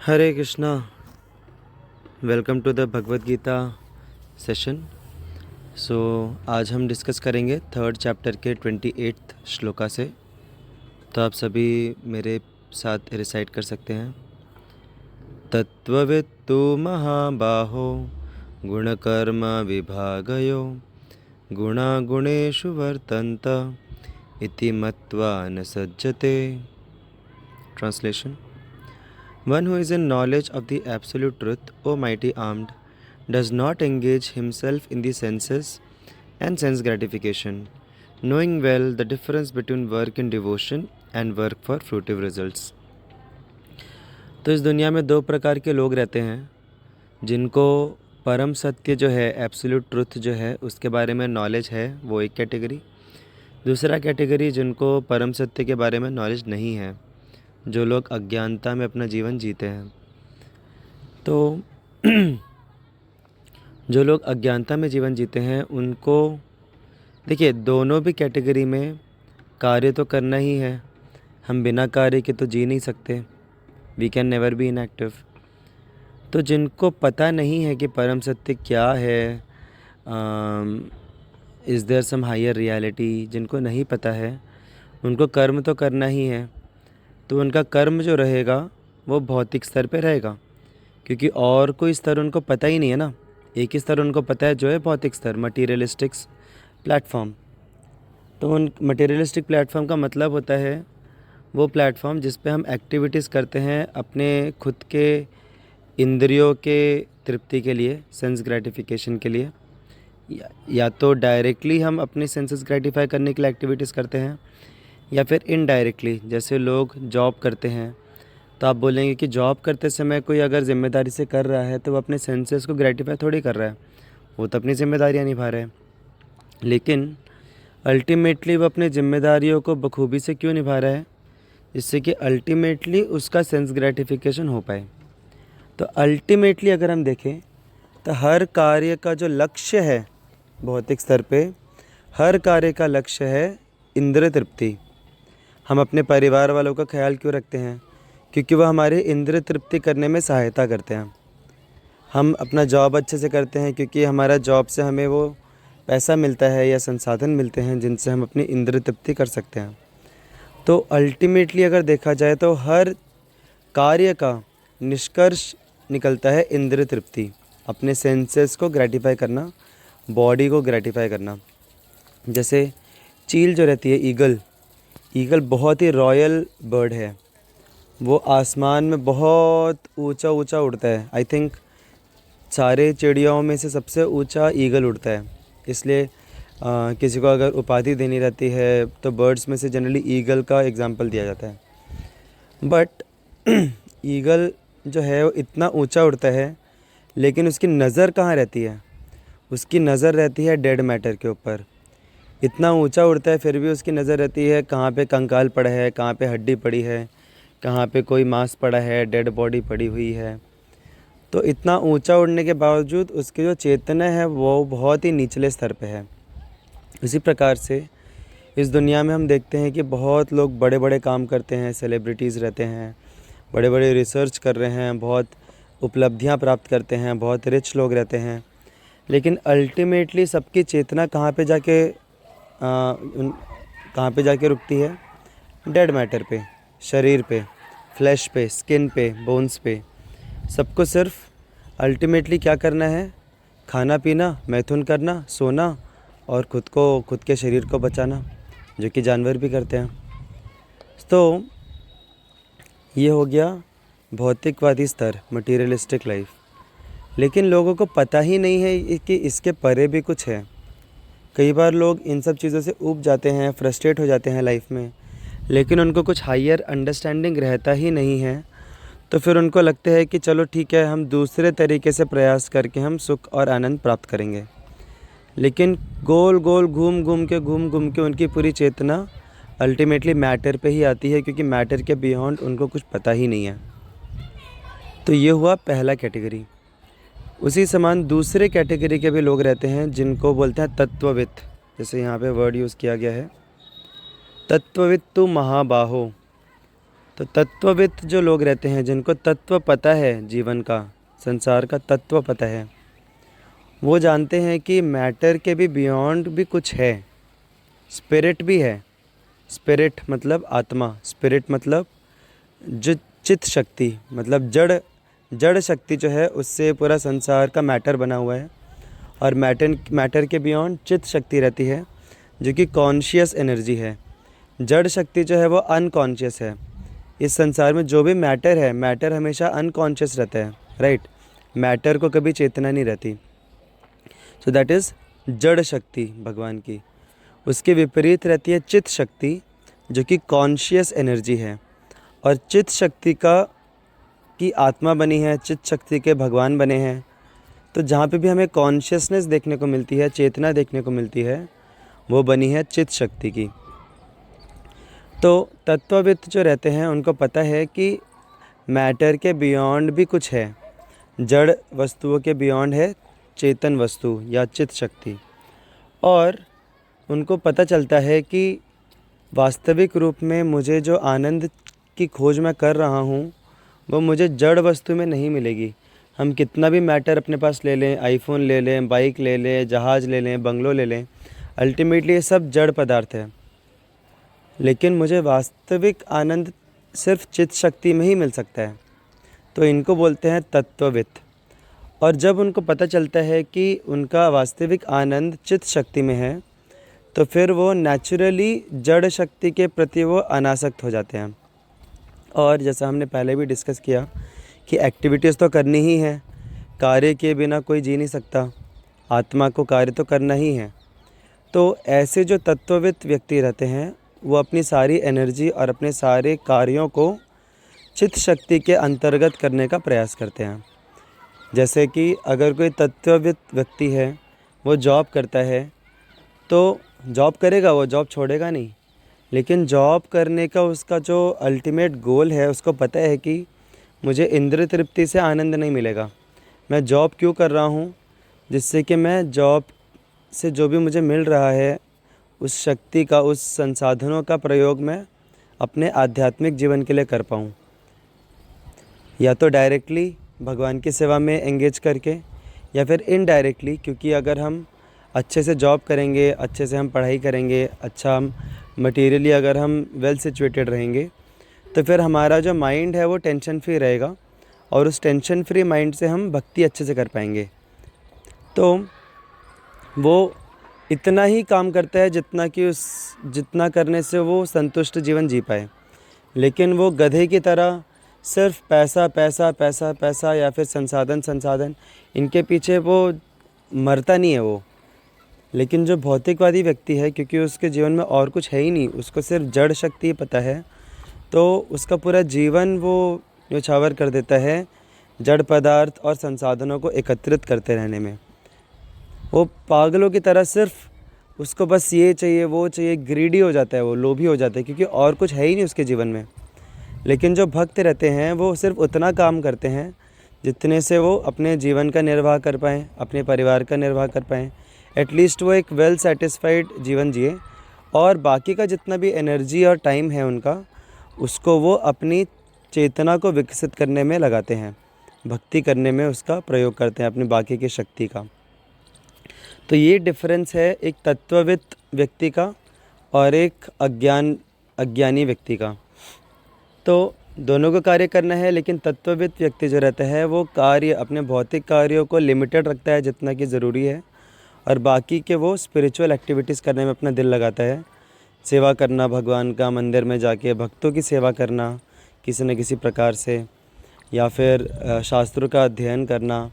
Hare Krishna. Welcome to the Bhagavad Gita session. आज हम discuss करेंगे थर्ड चैप्टर के 28th श्लोका से। तो आप सभी मेरे साथ रिसाइट कर सकते हैं। तत्त्ववित्तु महाबाहो गुणकर्म विभागयो गुणागुणेषु वर्तन्त इति मत्वा न सज्जते। Translation: One who is in knowledge of the absolute truth, O mighty armed, does not engage himself in the senses and sense gratification, knowing well the difference between work in devotion and work for fruitive results. तो इस दुनिया में दो प्रकार के लोग रहते हैं, जिनको परम सत्य जो है, एब्सोल्यूट ट्रुथ जो है, उसके बारे में नॉलेज है, वो एक कैटेगरी। दूसरा कैटेगरी जिनको परम सत्य के बारे में नॉलेज नहीं है, जो लोग अज्ञानता में अपना जीवन जीते हैं। तो जो लोग अज्ञानता में जीवन जीते हैं उनको देखिए, दोनों भी कैटेगरी में कार्य तो करना ही है। हम बिना कार्य के तो जी नहीं सकते। We can never be inactive. तो जिनको पता नहीं है कि परम सत्य क्या है, is there some higher reality, जिनको नहीं पता है, उनको कर्म तो करना ही है। तो उनका कर्म जो रहेगा वो भौतिक स्तर पे रहेगा, क्योंकि और कोई स्तर उनको पता ही नहीं है ना। एक ही स्तर उनको पता है, जो है भौतिक स्तर, मटीरियलिस्टिक प्लेटफॉर्म। तो उन मटीरियलिस्टिक प्लेटफॉर्म का मतलब होता है वो प्लेटफॉर्म जिस पे हम एक्टिविटीज़ करते हैं अपने खुद के इंद्रियों के तृप्ति के लिए, सेंस ग्रेटिफिकेशन के लिए, या तो डायरेक्टली हम अपने सेंसेस ग्रेटिफाई करने के लिए एक्टिविटीज़ करते हैं, या फिर इनडायरेक्टली। जैसे लोग जॉब करते हैं, तो आप बोलेंगे कि जॉब करते समय कोई अगर ज़िम्मेदारी से कर रहा है तो वो अपने सेंसेस को ग्रेटिफाई थोड़ी कर रहा है, वो तो अपनी ज़िम्मेदारियाँ निभा रहा है। लेकिन अल्टीमेटली वो अपनी ज़िम्मेदारियों को बखूबी से क्यों निभा रहा है? जिससे कि अल्टीमेटली उसका सेंस ग्रेटिफिकेशन हो पाए। तो अल्टीमेटली अगर हम देखें तो हर कार्य का जो लक्ष्य है भौतिक स्तर पे, हर कार्य का लक्ष्य है इंद्रिय तृप्ति। हम अपने परिवार वालों का ख्याल क्यों रखते हैं? क्योंकि वह हमारे इंद्रिय तृप्ति करने में सहायता करते हैं। हम अपना जॉब अच्छे से करते हैं क्योंकि हमारा जॉब से हमें वो पैसा मिलता है या संसाधन मिलते हैं जिनसे हम अपनी इंद्रिय तृप्ति कर सकते हैं। तो अल्टीमेटली अगर देखा जाए तो हर कार्य का निष्कर्ष निकलता है इंद्रिय तृप्ति, अपने सेंसेस को ग्रेटिफाई करना, बॉडी को ग्रेटिफाई करना। जैसे चील जो रहती है, ईगल बहुत ही रॉयल बर्ड है। वो आसमान में बहुत ऊंचा ऊंचा उड़ता है। आई थिंक सारे चिड़ियाओं में से सबसे ऊंचा ईगल उड़ता है। इसलिए किसी को अगर उपाधि देनी रहती है तो बर्ड्स में से जनरली ईगल का एग्जांपल दिया जाता है। बट ईगल जो है वो इतना ऊंचा उड़ता है, लेकिन उसकी नज़र कहाँ रहती है? उसकी नज़र रहती है डेड मैटर के ऊपर। इतना ऊंचा उड़ता है फिर भी उसकी नज़र रहती है कहाँ पे कंकाल पड़ा है, कहाँ पे हड्डी पड़ी है, कहाँ पे कोई मांस पड़ा है, डेड बॉडी पड़ी हुई है। तो इतना ऊंचा उड़ने के बावजूद उसकी जो चेतना है वो बहुत ही निचले स्तर पे है। इसी प्रकार से इस दुनिया में हम देखते हैं कि बहुत लोग बड़े बड़े काम करते हैं, सेलिब्रिटीज़ रहते हैं, बड़े बड़े रिसर्च कर रहे हैं, बहुत उपलब्धियाँ प्राप्त करते हैं, बहुत रिच लोग रहते हैं, लेकिन अल्टीमेटली सबकी चेतना कहाँ पे जाके रुकती है? डेड मैटर पे, शरीर पे, फ्लैश पे, स्किन पे, बोन्स पे। सबको सिर्फ अल्टीमेटली क्या करना है? खाना पीना, मैथुन करना, सोना और खुद के शरीर को बचाना, जो कि जानवर भी करते हैं। तो ये हो गया भौतिकवादी स्तर, मटीरियलिस्टिक लाइफ। लेकिन लोगों को पता ही नहीं है कि इसके परे भी कुछ है। कई बार लोग इन सब चीज़ों से ऊब जाते हैं, फ्रस्ट्रेट हो जाते हैं लाइफ में, लेकिन उनको कुछ हायर अंडरस्टैंडिंग रहता ही नहीं है। तो फिर उनको लगता है कि चलो ठीक है, हम दूसरे तरीके से प्रयास करके हम सुख और आनंद प्राप्त करेंगे। लेकिन गोल गोल घूम घूम के उनकी पूरी चेतना अल्टीमेटली मैटर पे ही आती है, क्योंकि मैटर के बियॉन्ड उनको कुछ पता ही नहीं है। तो ये हुआ पहला कैटेगरी। उसी समान दूसरे कैटेगरी के भी लोग रहते हैं जिनको बोलते हैं तत्वविद। जैसे यहाँ पे वर्ड यूज़ किया गया है, तत्ववित्तु महाबाहो। तो तत्वविद जो लोग रहते हैं, जिनको तत्व पता है, जीवन का, संसार का तत्व पता है, वो जानते हैं कि मैटर के भी बियॉन्ड भी कुछ है, स्पिरिट भी है। स्पिरिट मतलब आत्मा, स्पिरिट मतलब जो चित्त शक्ति, मतलब जड़ जड़ शक्ति जो है, उससे पूरा संसार का मैटर बना हुआ है। और मैटर के बियॉन्ड चित्त शक्ति रहती है, जो कि कॉन्शियस एनर्जी है। जड़ शक्ति जो है वो अनकॉन्शियस है। इस संसार में जो भी मैटर है, मैटर हमेशा अनकॉन्शियस रहता है, राइट। मैटर को कभी चेतना नहीं रहती। सो दैट इज़ जड़ शक्ति भगवान की। उसके विपरीत रहती है चित्त शक्ति, जो कि कॉन्शियस एनर्जी है। और चित्त शक्ति की आत्मा बनी है, चित्त शक्ति के भगवान बने हैं। तो जहाँ पे भी हमें कॉन्शियसनेस देखने को मिलती है, चेतना देखने को मिलती है, वो बनी है चित्त शक्ति की। तो तत्वविद जो रहते हैं, उनको पता है कि मैटर के बियॉन्ड भी कुछ है, जड़ वस्तुओं के बियॉन्ड है चेतन वस्तु या चित्त शक्ति। और उनको पता चलता है कि वास्तविक रूप में मुझे जो आनंद की खोज मैं कर रहा हूँ, वो मुझे जड़ वस्तु में नहीं मिलेगी। हम कितना भी मैटर अपने पास ले लें, आईफोन ले लें, बाइक ले लें, जहाज़ ले लें, बंगलो ले लें, अल्टीमेटली ये सब जड़ पदार्थ है। लेकिन मुझे वास्तविक आनंद सिर्फ चित्त शक्ति में ही मिल सकता है। तो इनको बोलते हैं तत्वविद। और जब उनको पता चलता है कि उनका वास्तविक आनंद चित्त शक्ति में है, तो फिर वो नेचुरली जड़ शक्ति के प्रति वो अनासक्त हो जाते हैं। और जैसा हमने पहले भी डिस्कस किया कि एक्टिविटीज़ तो करनी ही है, कार्य के बिना कोई जी नहीं सकता, आत्मा को कार्य तो करना ही है। तो ऐसे जो तत्वविद व्यक्ति रहते हैं, वो अपनी सारी एनर्जी और अपने सारे कार्यों को चित्त शक्ति के अंतर्गत करने का प्रयास करते हैं। जैसे कि अगर कोई तत्वविद व्यक्ति है, वो जॉब करता है, तो जॉब करेगा, वो जॉब छोड़ेगा नहीं। लेकिन जॉब करने का उसका जो अल्टीमेट गोल है, उसको पता है कि मुझे इंद्रिय तृप्ति से आनंद नहीं मिलेगा। मैं जॉब क्यों कर रहा हूँ? जिससे कि मैं जॉब से जो भी मुझे मिल रहा है, उस शक्ति का, उस संसाधनों का प्रयोग मैं अपने आध्यात्मिक जीवन के लिए कर पाऊँ। या तो डायरेक्टली भगवान की सेवा में एंगेज करके, या फिर इनडायरेक्टली, क्योंकि अगर हम अच्छे से जॉब करेंगे, अच्छे से हम पढ़ाई करेंगे, अच्छा हम मटेरियली अगर हम वेल सिचुएटेड रहेंगे, तो फिर हमारा जो माइंड है वो टेंशन फ्री रहेगा, और उस टेंशन फ्री माइंड से हम भक्ति अच्छे से कर पाएंगे। तो वो इतना ही काम करता है जितना करने से वो संतुष्ट जीवन जी पाए। लेकिन वो गधे की तरह सिर्फ पैसा पैसा पैसा पैसा या फिर संसाधन इनके पीछे वो मरता नहीं है वो। लेकिन जो भौतिकवादी व्यक्ति है, क्योंकि उसके जीवन में और कुछ है ही नहीं, उसको सिर्फ जड़ शक्ति पता है, तो उसका पूरा जीवन वो न्यौछावर कर देता है जड़ पदार्थ और संसाधनों को एकत्रित करते रहने में। वो पागलों की तरह सिर्फ उसको बस ये चाहिए, वो चाहिए, ग्रीडी हो जाता है, वो लोभी हो जाता है, क्योंकि और कुछ है ही नहीं उसके जीवन में। लेकिन जो भक्त रहते हैं, वो सिर्फ उतना काम करते हैं जितने से वो अपने जीवन का निर्वाह कर पाएँ, अपने परिवार का निर्वाह कर पाएँ। एटलीस्ट वो एक वेल सेटिस्फाइड जीवन जिए, और बाकी का जितना भी एनर्जी और टाइम है उनका, उसको वो अपनी चेतना को विकसित करने में लगाते हैं, भक्ति करने में उसका प्रयोग करते हैं, अपनी बाकी की शक्ति का। तो ये डिफरेंस है एक तत्वविद व्यक्ति का और एक अज्ञानी व्यक्ति का। तो दोनों को कार्य करना है, लेकिन तत्वविद व्यक्ति जो रहता है, वो कार्य, अपने भौतिक कार्यों को लिमिटेड रखता है जितना कि ज़रूरी है, और बाकी के वो स्पिरिचुअल एक्टिविटीज़ करने में अपना दिल लगाता है। सेवा करना, भगवान का मंदिर में जाके भक्तों की सेवा करना किसी न किसी प्रकार से, या फिर शास्त्रों का अध्ययन करना,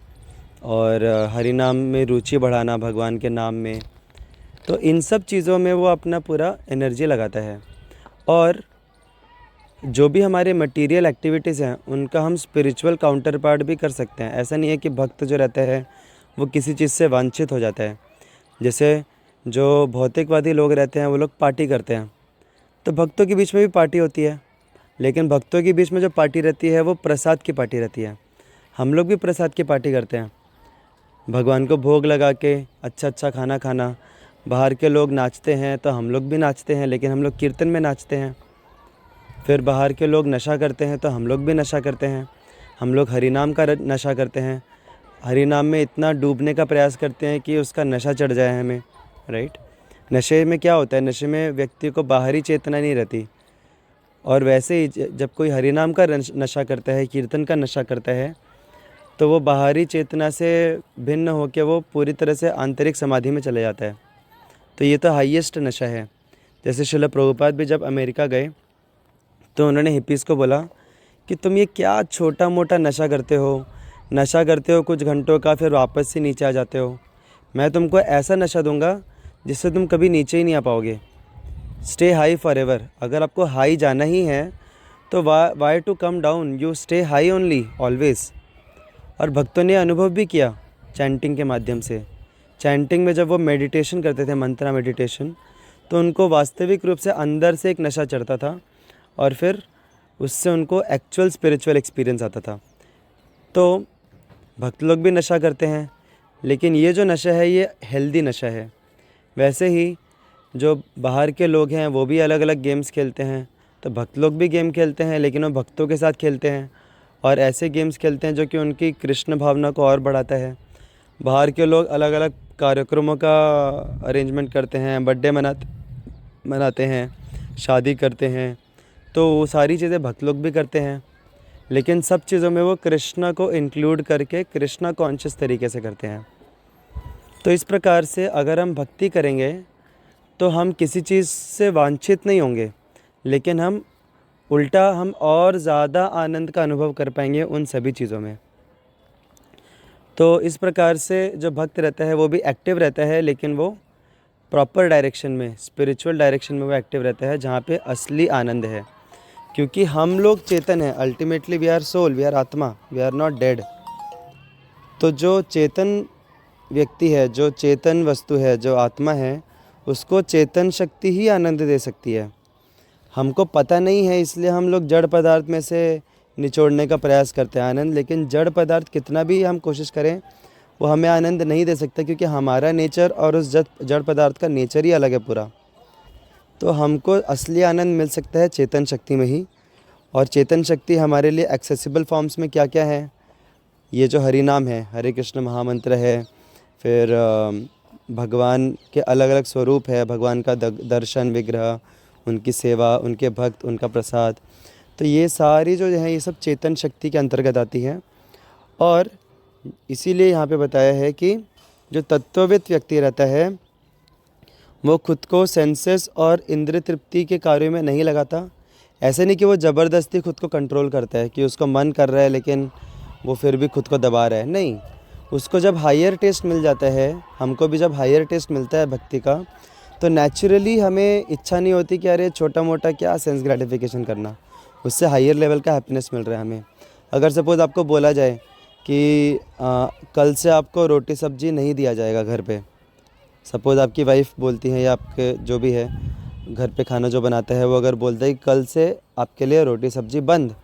और हरि नाम में रुचि बढ़ाना भगवान के नाम में। तो इन सब चीज़ों में वो अपना पूरा एनर्जी लगाता है। और जो भी हमारे मटेरियल एक्टिविटीज़ हैं, उनका हम स्पिरिचुअल काउंटर पार्ट भी कर सकते हैं। ऐसा नहीं है कि भक्त जो रहता है वो किसी चीज़ से वांछित हो जाता है। जैसे जो भौतिकवादी लोग रहते हैं, वो लोग पार्टी करते हैं, तो भक्तों के बीच में भी पार्टी होती है, लेकिन भक्तों के बीच में जो पार्टी रहती है वो प्रसाद की पार्टी रहती है। हम लोग भी प्रसाद की पार्टी करते हैं, भगवान को भोग लगा के अच्छा खाना खाना। बाहर के लोग नाचते हैं तो हम लोग भी नाचते हैं, लेकिन हम लोग कीर्तन में नाचते हैं। फिर बाहर के लोग नशा करते हैं तो हम लोग भी नशा करते हैं। हम लोग हरि नाम का नशा करते हैं, हरि नाम में इतना डूबने का प्रयास करते हैं कि उसका नशा चढ़ जाए हमें, राइट। नशे में क्या होता है, नशे में व्यक्ति को बाहरी चेतना नहीं रहती। और वैसे ही जब कोई हरि नाम का नशा करता है, कीर्तन का नशा करता है, तो वो बाहरी चेतना से भिन्न होकर वो पूरी तरह से आंतरिक समाधि में चले जाता है। तो ये तो हाईएस्ट नशा है। जैसे श्रील प्रभुपाद भी जब अमेरिका गए तो उन्होंने हिप्पीज़ को बोला कि तुम ये क्या छोटा मोटा नशा करते हो कुछ घंटों का, फिर वापस से नीचे आ जाते हो। मैं तुमको ऐसा नशा दूंगा जिससे तुम कभी नीचे ही नहीं आ पाओगे। Stay high forever. अगर आपको हाई जाना ही है तो why to come down, you stay high only always. और भक्तों ने अनुभव भी किया चैंटिंग के माध्यम से। चैंटिंग में जब वो मेडिटेशन करते थे, मंत्रा मेडिटेशन, तो उनको वास्तविक रूप से अंदर से एक नशा चढ़ता था और फिर उससे उनको एक्चुअल स्पिरिचुअल एक्सपीरियंस आता था। तो भक्त लोग भी नशा करते हैं, लेकिन ये जो नशा है ये हेल्दी नशा है। वैसे ही जो बाहर के लोग हैं वो भी अलग अलग गेम्स खेलते हैं, तो भक्त लोग भी गेम खेलते हैं, लेकिन वो भक्तों के साथ खेलते हैं और ऐसे गेम्स खेलते हैं जो कि उनकी कृष्ण भावना को और बढ़ाता है। बाहर के लोग अलग अलग कार्यक्रमों का अरेंजमेंट करते हैं, बर्थडे मनाते हैं, शादी करते हैं, तो वो सारी चीज़ें भक्त लोग भी करते हैं, लेकिन सब चीज़ों में वो कृष्णा को इंक्लूड करके कृष्णा कॉन्शियस तरीके से करते हैं। तो इस प्रकार से अगर हम भक्ति करेंगे तो हम किसी चीज़ से वांछित नहीं होंगे, लेकिन हम उल्टा हम और ज़्यादा आनंद का अनुभव कर पाएंगे उन सभी चीज़ों में। तो इस प्रकार से जो भक्त रहता है वो भी एक्टिव रहता है, लेकिन वो प्रॉपर डायरेक्शन में, स्पिरिचुअल डायरेक्शन में वो एक्टिव रहता है, जहाँ पे असली आनंद है। क्योंकि हम लोग चेतन हैं, ultimately we are soul, we are atma, we are not dead. तो जो चेतन व्यक्ति है, जो चेतन वस्तु है, जो आत्मा है, उसको चेतन शक्ति ही आनंद दे सकती है। हमको पता नहीं है, इसलिए हम लोग जड़ पदार्थ में से निचोड़ने का प्रयास करते हैं आनंद, लेकिन जड़ पदार्थ कितना भी हम कोशिश करें वो हमें आनंद नहीं दे सकता, क्योंकि हमारा नेचर और उस जड़ पदार्थ का नेचर ही अलग है पूरा। तो हमको असली आनंद मिल सकता है चेतन शक्ति में ही। और चेतन शक्ति हमारे लिए एक्सेसिबल फॉर्म्स में क्या क्या है, ये जो हरि नाम है, हरे कृष्ण महामंत्र है, फिर भगवान के अलग अलग स्वरूप है, भगवान का दर्शन, विग्रह, उनकी सेवा, उनके भक्त, उनका प्रसाद, तो ये सारी जो है ये सब चेतन शक्ति के अंतर्गत आती है। और इसीलिए यहाँ पे बताया है कि जो तत्वविद व्यक्ति रहता है वो खुद को सेंसेस और इंद्रिय तृप्ति के कार्यों में नहीं लगाता। ऐसे नहीं कि वो ज़बरदस्ती खुद को कंट्रोल करता है कि उसको मन कर रहा है लेकिन वो फिर भी खुद को दबा रहा है, नहीं। उसको जब हायर टेस्ट मिल जाता है, हमको भी जब हायर टेस्ट मिलता है भक्ति का, तो नेचुरली हमें इच्छा नहीं होती कि अरे छोटा मोटा क्या सेंस ग्रेटिफिकेशन करना, उससे हायर लेवल का हैप्पीनेस मिल रहा है हमें। अगर सपोज़ आपको बोला जाए कि कल से आपको रोटी सब्जी नहीं दिया जाएगा घर पे, सपोज़ आपकी वाइफ बोलती है या आपके जो भी है घर पे खाना जो बनाता है वो अगर बोलता है कि कल से आपके लिए रोटी सब्जी बंद,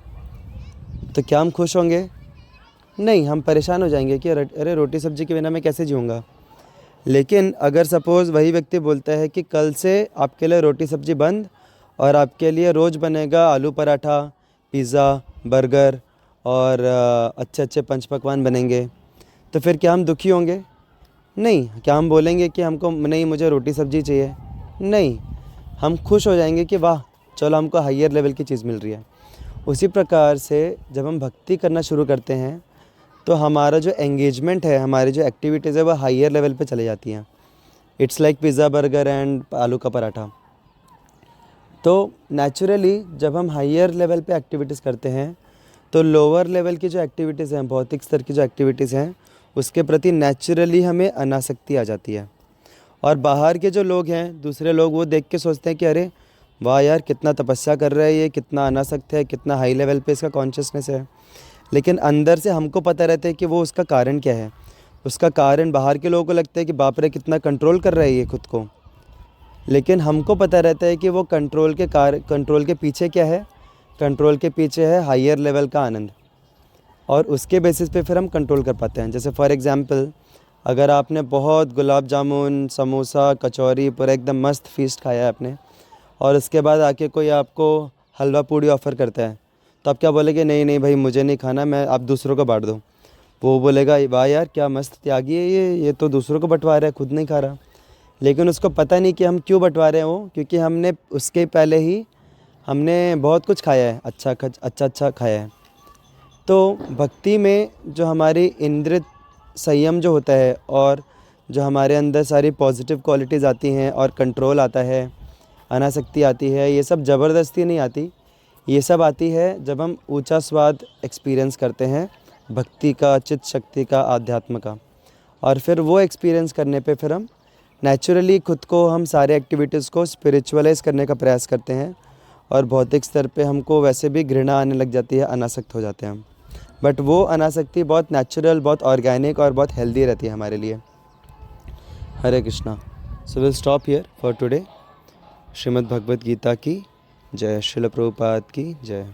तो क्या हम खुश होंगे? नहीं, हम परेशान हो जाएंगे कि अरे रोटी सब्जी के बिना मैं कैसे जीऊँगा। लेकिन अगर सपोज़ वही व्यक्ति बोलता है कि कल से आपके लिए रोटी सब्जी बंद और आपके लिए रोज़ बनेगा आलू पराठा, पिज़्ज़ा, बर्गर और अच्छे अच्छे पंच पकवान बनेंगे, तो फिर क्या हम दुखी होंगे? नहीं। क्या हम बोलेंगे कि हमको नहीं, मुझे रोटी सब्जी चाहिए? नहीं, हम खुश हो जाएंगे कि वाह चलो हमको हायर लेवल की चीज़ मिल रही है। उसी प्रकार से जब हम भक्ति करना शुरू करते हैं तो हमारा जो एंगेजमेंट है, हमारी जो एक्टिविटीज़ है वो हायर लेवल पे चले जाती हैं। It's like pizza, burger and आलू का पराठा। तो नेचुरली जब हम हायर लेवल पे एक्टिविटीज़ करते हैं तो लोअर लेवल की जो एक्टिविटीज़ हैं, भौतिक स्तर की जो एक्टिविटीज़ हैं, उसके प्रति नेचुरली हमें अनासक्ति आ जाती है। और बाहर के जो लोग हैं, दूसरे लोग, वो देख के सोचते हैं कि अरे वाह यार कितना तपस्या कर रहा है ये, कितना अनासक्त है, कितना हाई लेवल पे इसका कॉन्शियसनेस है। लेकिन अंदर से हमको पता रहता है कि वो उसका कारण क्या है। उसका कारण बाहर के लोगों को लगता है कि बाप रे कितना कंट्रोल कर रहा है ये खुद को, लेकिन हमको पता रहता है कि वो कंट्रोल के पीछे क्या है। कंट्रोल के पीछे है हायर लेवल का आनंद, और उसके बेसिस पे फिर हम कंट्रोल कर पाते हैं। जैसे फॉर एग्ज़ाम्पल, अगर आपने बहुत गुलाब जामुन, समोसा, कचौरी, पूरा एकदम मस्त फीस्ट खाया है आपने, और उसके बाद आके कोई आपको हलवा पूड़ी ऑफ़र करता है, तो आप क्या बोलेंगे, नहीं नहीं भाई मुझे नहीं खाना, मैं आप दूसरों को बांट दो। वो बोलेगा वाह यार क्या मस्त त्यागी है ये तो दूसरों को बंटवा रहा है, खुद नहीं खा रहा। लेकिन उसको पता नहीं कि हम क्यों बंटवा रहे हैं वो, क्योंकि हमने उसके पहले ही हमने बहुत कुछ खाया है, अच्छा खाया है। तो भक्ति में जो हमारी इंद्रिय संयम जो होता है और जो हमारे अंदर सारी पॉजिटिव क्वालिटीज़ आती हैं और कंट्रोल आता है, अनासक्ति आती है, ये सब ज़बरदस्ती नहीं आती। ये सब आती है जब हम ऊंचा स्वाद एक्सपीरियंस करते हैं भक्ति का, चित्त शक्ति का, आध्यात्म का। और फिर वो एक्सपीरियंस करने पे फिर हम नेचुरली खुद को, हम सारे एक्टिविटीज़ को स्पिरिचुअलाइज करने का प्रयास करते हैं। और भौतिक स्तर पे हमको वैसे भी घृणा आने लग जाती है, अनासक्त हो जाते हैं हम। बट वो अनासक्ति बहुत नेचुरल, बहुत ऑर्गेनिक और बहुत हेल्दी रहती है हमारे लिए। Hare Krishna. So will stop here for today. Shrimad Bhagavad Gita की जय। श्रील प्रभुपाद की जय।